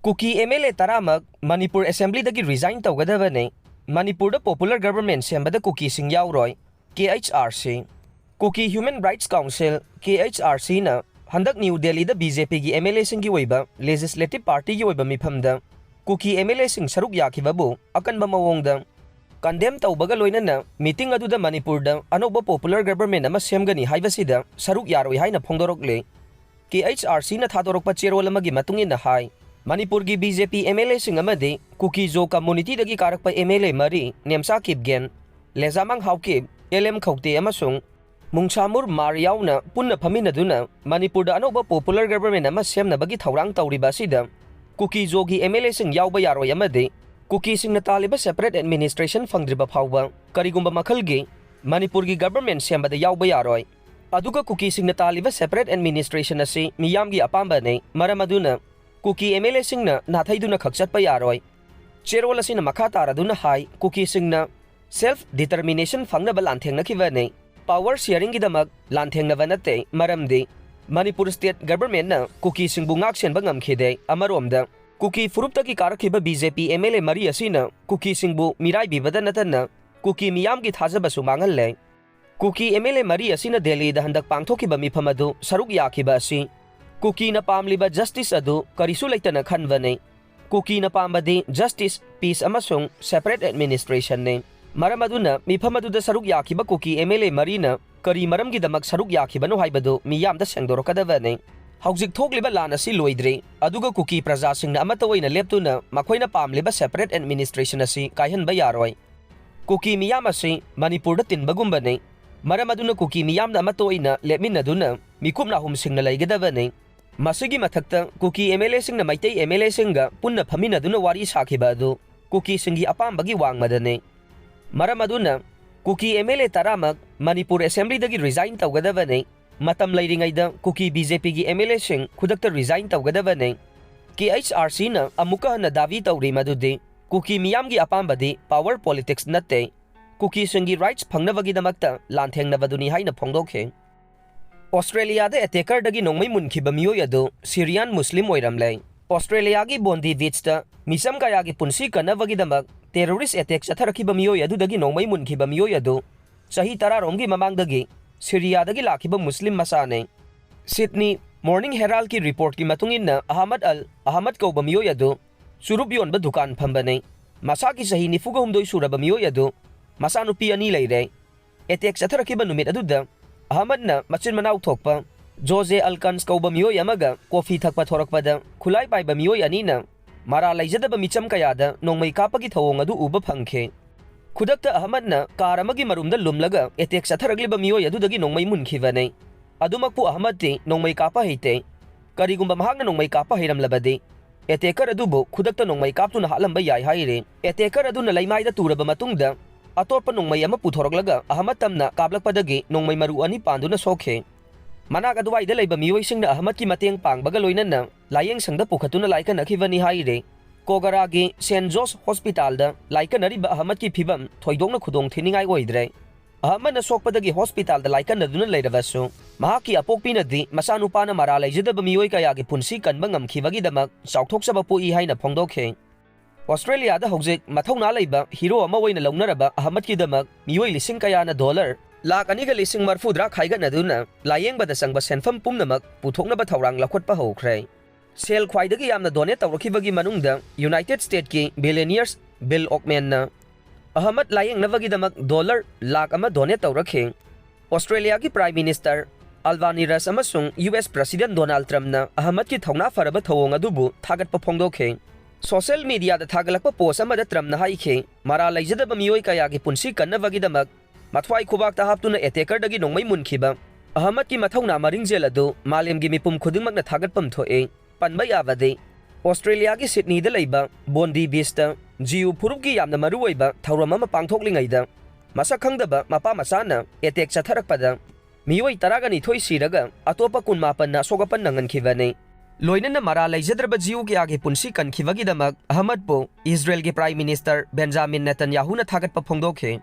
Kuki MLA taramak Manipur Assembly dagi resign Tougadabani, Manipurda Popular Government Sembada Kukising Yaoroi, KHRC. Kuki Human Rights Council, KHRC na handak New Delhi da BJP gi MLA sing gi oiba Legislative Party gi oiba mifamda Kuki MLA sing saruk yakibabu akan bamawongda condemn taubaga loinana meeting aduda Manipurda anoba Popular Government ama semgani haibasida saruk yaroi haina phongdorokle. KHRC na thadorokpa cherol amagi matungina hai Manipur gi BJP MLA sing amade Kuki zo community dagi karakpa MLA mari Nemsa Kipgen Lezamang Haukip LM Khaukte amasung Munkhiba Mariauna punna phaminaduna Manipurda anoba Popular Government ama semna bagi thaurang tauriba sida Kuki zo gi MLA sing yauba yaroi amade Kuki sing na taliba separate administration fangdriba phawba karigumba makhalgi Manipur gi government sembada yauba yaroi aduga Kuki sing na taliba separate administration asi miyamgi apamba ne maramaduna Kuki MLA sing na nathaiduna khaksatpa yaroi cherol asina makha taraduna hai Kuki sing na self determination fangnaba lanthengna khibane power sharing gidamak lanthengna nate maramdi Manipur state government na Kuki sing bungak senba ngamkhide amaromda Kuki furuptagi karakhiba BJP MLA mari asina Kuki singbu mirai bibada natana Kuki miyamgi thajabasu mangalle Kuki MLA mari asina Delhi da handak pangthokiba mifamadu saruk yakhiba asi Kuki na pamliba justice adu karisu laitana khanwane Kuki na pambadi justice peace amasung separate administration ne maramaduna mifamadu da saruk yakhiba Kuki MLA marina kari maramgi damak saruk yakhibano haibadu miyamda sengdorokadabane Haujik thokliba lan asi loidre aduga Kuki praja singna amata oina leptuna makhoina pamliba separate administration asi kaihanba yaroi Kuki miyam asi Manipurda tinbagumbane maramaduna Kuki miyamna amata oina lepminaduna mikupna hum singna laigadabane masigi mathakta Kuki MLA singna maitai MLA singa punna phaminaduna wari sakhiba adu Kuki singi apambagi wangmadane maramaduna Kuki MLA taramak Manipur Assembly dagi resign taugadabane matam lairingaida Kuki BJP gi MLA sing khudakta resign taugadabane KHRC na amuka na davi tauri madude Kuki miyamgi apambadi power politics natte Kuki singi rights phangnabagi damakta lanthengnabaduni haina phongdokhe Australiada Attackerdagi Nongmei Munkhiba Meeoi adu Syrian Muslim Oiramle Australiagi Bondi Beach ta misam kayagi punsi kanabagi damak terrorist attack chatharakiba Meeoi adu dagi Nongmei Munkhiba Meeoi adu sahi tararomgi mamangdagi Syriadagi lakiba Muslim masane Sydney Morning Herald ki report ki matungin Ahmad kauba Meeoi adu surup yonba dukan phambane masaki sahi nifuga humdoi suraba Meeoi adu masanupi ani leire attack chatharakiba numit aduda Ahmad na machin manau thokpa Jose Alkans kauba Meeoi amaga coffee thakpa thorakpada khulai paiba Meeoi ani na mara laijadaba micham kayada nongmei kapagi thawong adu uba phangkhe Khudakta Ahmad na karamagi marumda lumlaga attack chatharagliba Meeoi adudagi Nongmei Munkhibane adumakpu Ahmad ti Nongmei kapa heite karigumba mahakna Nongmei kapa heiramlabadi attacker adubu khudakta Nongmei kaptuna halamba yai haire attacker aduna laimaida turaba matungda atopa Nongmei ama puthoroglaga Ahmad tamna kablakpadagi Nongmei maru ani panduna sokhe manak aduwaida leiba Meeoi singna Ahmad ki mateng pangbaga loinana layeng sangda pukhatuna laikanakhibani haire Kogaragi St. Joe's Hospital da laikanariba Ahmad ki phibam thoidongna khudong thiningai oidre Ahmad na sokpadagi hospital da laikanaduna leirabasu mahaki apokpinadi masanupana mara laijadaba Meeoi kayagi punsi kanba ngamkhibagi damak chaukthoksaba poi haina phongdokhe Australiada hojik mathongna leiba hero ama oina launaraba Ahmad ki damak Meeoi lising kayana dollar lakh aniga lising marfudra khaiganaduna layengbada sangba senfam pumnamak puthoknaba thawrang lakhotpa hokre Sel khwaidagi yamna donate tawrakhibagi manungda United States ki billionaires Bill Ockman na Ahmad layeng navagi damak dollar lakh ama donate tawrakhe Australia ki Prime Minister Albanese amasung US President Donald Trump na Ahmad ki thawna faraba thawong adubu thagatpa phongdokhe Social media da thagalakpa post amada Trump na haikhe mara laijadaba Meeoi kayagi punsi kannavagi damak mathwai khubakta haptuna Attackerdagi Nongmei Munkhiba Ahmad ki mathawna maringjel adu malemgi mipum khudingmakna thagatpam thoe Panba yabade Australia ki Sydney da leiba Bondi Beach ta jiu phurup ki yamna maruoiba thawram ama pangthoklingaida masak khangdaba mapa masana attack chatharakpada Meeoi taragani thoi siraga atopa kunmapan na sogapan nangankhibane loinana mara laijadraba jiu ki age punsi kankhibagi damak Ahmad po Israel ki Prime Minister Benjamin Netanyahu na thagatpa phongdokhe